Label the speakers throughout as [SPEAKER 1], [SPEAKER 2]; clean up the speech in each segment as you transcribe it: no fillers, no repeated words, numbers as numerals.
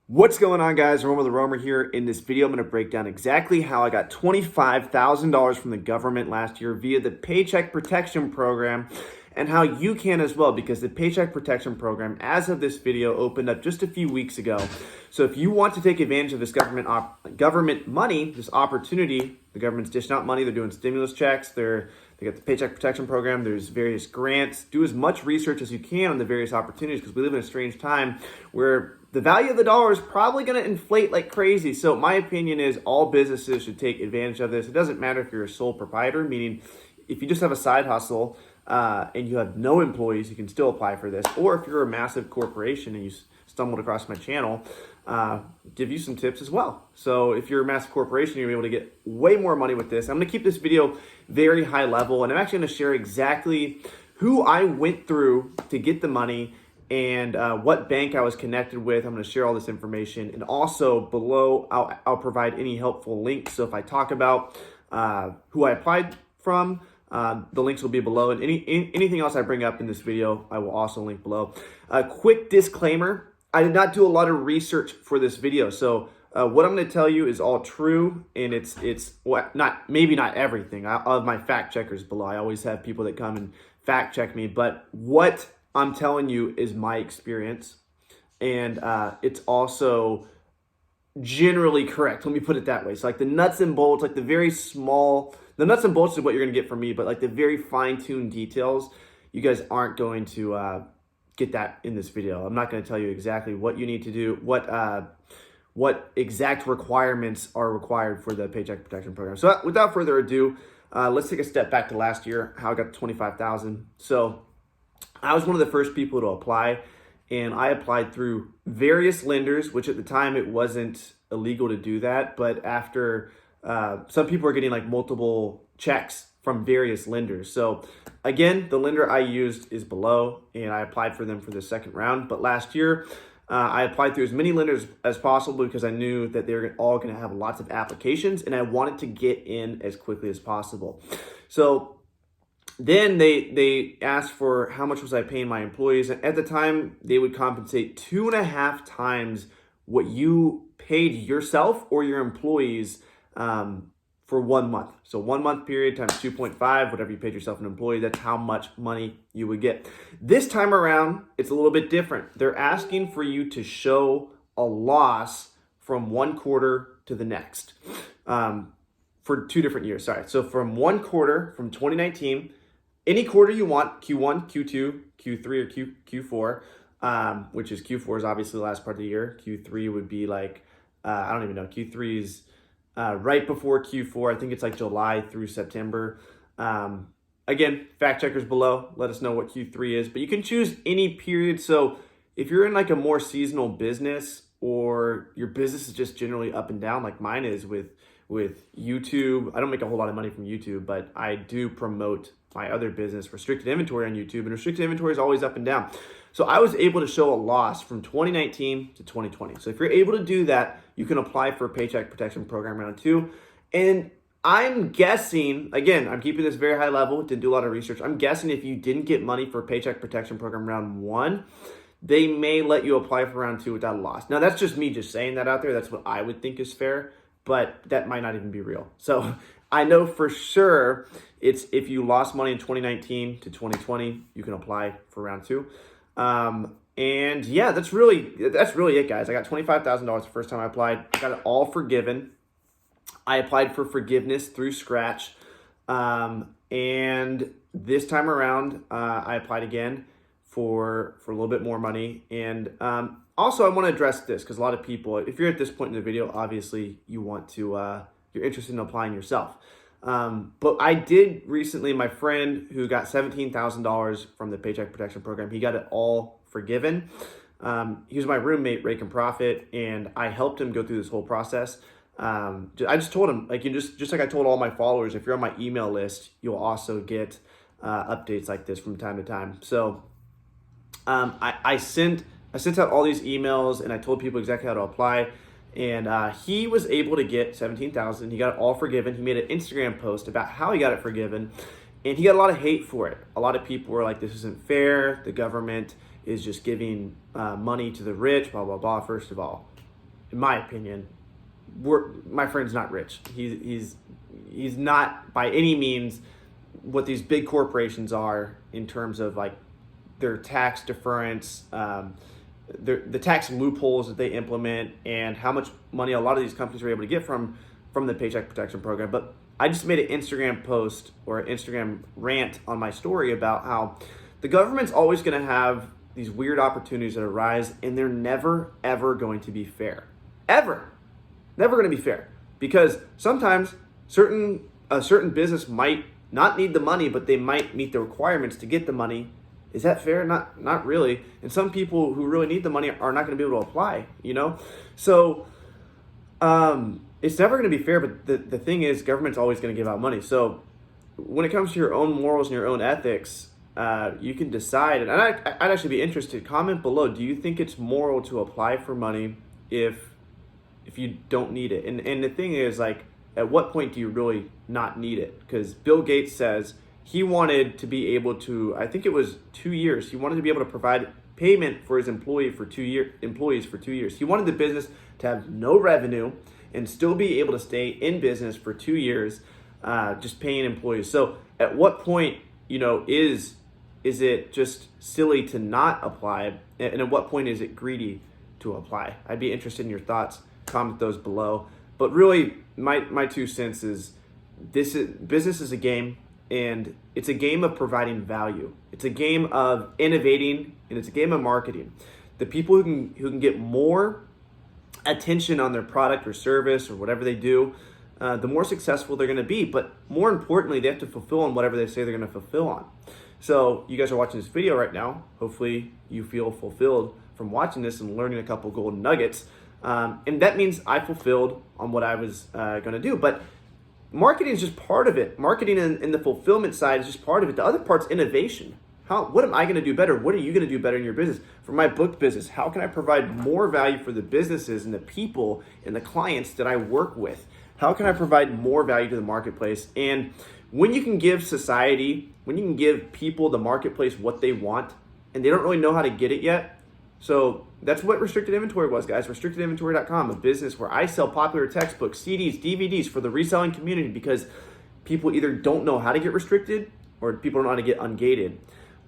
[SPEAKER 1] What's going on, guys? Romer the Romer here. In this video, I'm going to break down exactly how I got $25,000 from the government last year via the Paycheck Protection Program, and how you can as well, because the Paycheck Protection Program, as of this video, opened up just a few weeks ago. So if you want to take advantage of this government money, this opportunity, the government's dishing out money, they're doing stimulus checks, they got the Paycheck Protection Program, there's various grants. Do as much research as you can on the various opportunities, because we live in a strange time where the value of the dollar is probably going to inflate like crazy. So my opinion is all businesses should take advantage of this. It doesn't matter if you're a sole proprietor, meaning if you just have a side hustle and you have no employees, you can still apply for this. Or if you're a massive corporation and you stumbled across my channel, give you some tips as well. So if you're a massive corporation, you're able to get way more money with this. I'm going to keep this video very high level, and I'm actually going to share exactly who I went through to get the money and what bank I was connected with. I'm going to share all this information, and also below I'll provide any helpful links. So if I talk about who I applied from, the links will be below, and anything else I bring up in this video I will also link below. A quick disclaimer: I did not do a lot of research for this video, so what I'm going to tell you is all true, and it's maybe not everything. I'll have my fact checkers below. I always have people that come and fact check me, but what I'm telling you is my experience, and it's also generally correct. Let me put it that way. So like the nuts and bolts, like the nuts and bolts is what you're going to get from me, but like the very fine-tuned details, you guys aren't going to get that in this video. I'm not going to tell you exactly what you need to do, what exact requirements are required for the Paycheck Protection Program. So without further ado, let's take a step back to last year, how I got to $25,000. So I was one of the first people to apply, and I applied through various lenders, which at the time it wasn't illegal to do that. But after some people are getting like multiple checks from various lenders. So again, the lender I used is below, and I applied for them for the second round. But last year, I applied through as many lenders as possible because I knew that they were all going to have lots of applications, and I wanted to get in as quickly as possible. So then they asked for how much was I paying my employees. And at the time, they would compensate 2.5 times what you paid yourself or your employees for 1 month. So 1 month period times 2.5, whatever you paid yourself an employee, that's how much money you would get. This time around, it's a little bit different. They're asking for you to show a loss from one quarter to the next for 2 different years. Sorry. So from one quarter, from 2019, any quarter you want, Q1, Q2, Q3, or Q4, which is Q4 is obviously the last part of the year. Q3 would be like, I don't even know, Q3 is right before Q4. I think it's like July through September. Again, fact checkers below, let us know what Q3 is, but you can choose any period. So if you're in like a more seasonal business, or your business is just generally up and down like mine is with YouTube. I don't make a whole lot of money from YouTube, but I do promote my other business, restricted inventory, on YouTube, and restricted inventory is always up and down. So I was able to show a loss from 2019 to 2020. So if you're able to do that, you can apply for a Paycheck Protection Program round 2. And I'm guessing, again, I'm keeping this very high level, didn't do a lot of research. I'm guessing if you didn't get money for Paycheck Protection Program round 1, they may let you apply for round 2 without a loss. Now that's just me just saying that out there. That's what I would think is fair, but that might not even be real. So I know for sure it's if you lost money in 2019 to 2020, you can apply for round 2. And yeah, that's really it, guys. I got $25,000 the first time I applied. I got it all forgiven. I applied for forgiveness through Scratch. And this time around, I applied again for a little bit more money. And also I want to address this because a lot of people, if you're at this point in the video, obviously you want to, you're interested in applying yourself. But I did recently, my friend who got $17,000 from the Paycheck Protection Program, he got it all forgiven. He was my roommate, Rake and Profit, and I helped him go through this whole process. I just told him, like, just like I told all my followers, if you're on my email list, you'll also get updates like this from time to time. So I sent out all these emails, and I told people exactly how to apply. And he was able to get $17,000. He got it all forgiven. He made an Instagram post about how he got it forgiven, and he got a lot of hate for it. A lot of people were like, "This isn't fair. The government is just giving money to the rich." Blah blah blah. First of all, in my opinion, my friend's not rich. He's not by any means what these big corporations are in terms of like their tax deference, the tax loopholes that they implement, and how much money a lot of these companies are able to get from the Paycheck Protection Program. But I just made an Instagram post or an Instagram rant on my story about how the government's always going to have these weird opportunities that arise, and they're never, ever going to be fair. Ever. Never going to be fair. Because sometimes a certain business might not need the money, but they might meet the requirements to get the money. Is that fair? Not really. And some people who really need the money are not going to be able to apply, you know? So it's never going to be fair, but the thing is, government's always going to give out money. So when it comes to your own morals and your own ethics, you can decide. And I'd actually be interested. Comment below. Do you think it's moral to apply for money if you don't need it? And the thing is, like, at what point do you really not need it? Because Bill Gates says he wanted to be able to, I think it was 2 years. He wanted to be able to provide payment for his employees for 2 years. He wanted the business to have no revenue and still be able to stay in business for 2 years, just paying employees. So at what point, is it just silly to not apply? And at what point is it greedy to apply? I'd be interested in your thoughts. Comment those below. But really, my 2 cents is business is a game, and it's a game of providing value. It's a game of innovating, and it's a game of marketing. The people who can get more attention on their product or service or whatever they do, the more successful they're going to be. But more importantly, they have to fulfill on whatever they say they're going to fulfill on. So you guys are watching this video right now. Hopefully you feel fulfilled from watching this and learning a couple golden nuggets. And that means I fulfilled on what I was going to do. But marketing is just part of it. Marketing and the fulfillment side is just part of it. The other part's innovation. What am I going to do better? What are you going to do better in your business? For my book business, how can I provide more value for the businesses and the people and the clients that I work with? How can I provide more value to the marketplace? And when you can give society, when you can give people, the marketplace, what they want, and they don't really know how to get it yet. So that's what Restricted Inventory was, guys. RestrictedInventory.com, a business where I sell popular textbooks, CDs, DVDs for the reselling community, because people either don't know how to get restricted, or people don't know how to get ungated,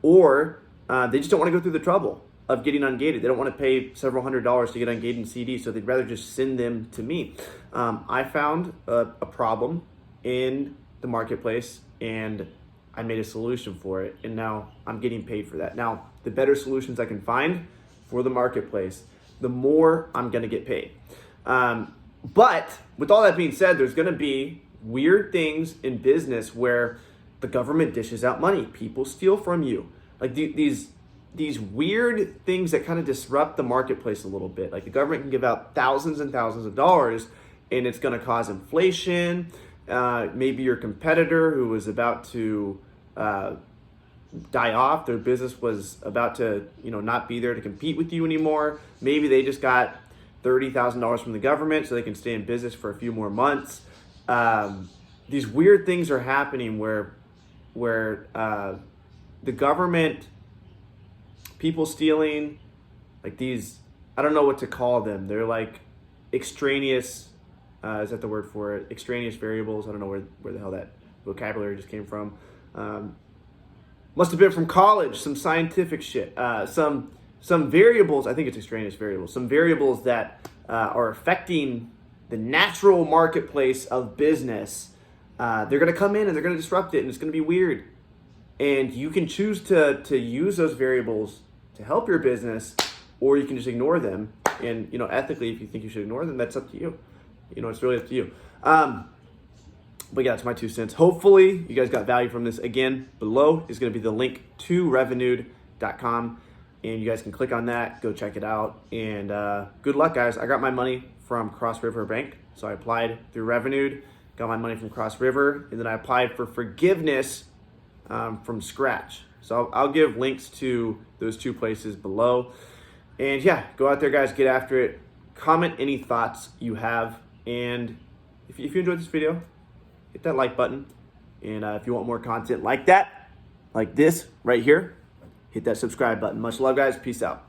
[SPEAKER 1] or they just don't want to go through the trouble of getting ungated. They don't want to pay several $100s to get ungated in CDs, so they'd rather just send them to me. I found a problem in the marketplace, and I made a solution for it, and now I'm getting paid for that. Now, the better solutions I can find for the marketplace, the more I'm going to get paid. But with all that being said, there's going to be weird things in business where the government dishes out money. People steal from you. Like these weird things that kind of disrupt the marketplace a little bit. Like the government can give out thousands and thousands of dollars, and it's going to cause inflation. Maybe your competitor who was about to die off, their business was about to not be there to compete with you anymore. Maybe they just got $30,000 from the government so they can stay in business for a few more months. These weird things are happening where the government, people stealing, like these, I don't know what to call them. They're like extraneous, is that the word for it? Extraneous variables. I don't know where the hell that vocabulary just came from. Must have been from college, some scientific shit. Some variables, I think it's extraneous variables, some variables that are affecting the natural marketplace of business. They're going to come in and they're going to disrupt it, and it's going to be weird. And you can choose to use those variables to help your business, or you can just ignore them. And, ethically, if you think you should ignore them, that's up to you. It's really up to you. But yeah, that's my 2 cents. Hopefully you guys got value from this. Again, below is going to be the link to Revenued.com, and you guys can click on that, go check it out. And good luck, guys. I got my money from Cross River Bank, so I applied through Revenued, got my money from Cross River, and then I applied for forgiveness from scratch. So I'll give links to those 2 places below. And yeah, go out there, guys, get after it. Comment any thoughts you have, and if you enjoyed this video, hit that like button. And if you want more content like that, like this right here, hit that subscribe button. Much love, guys. Peace out.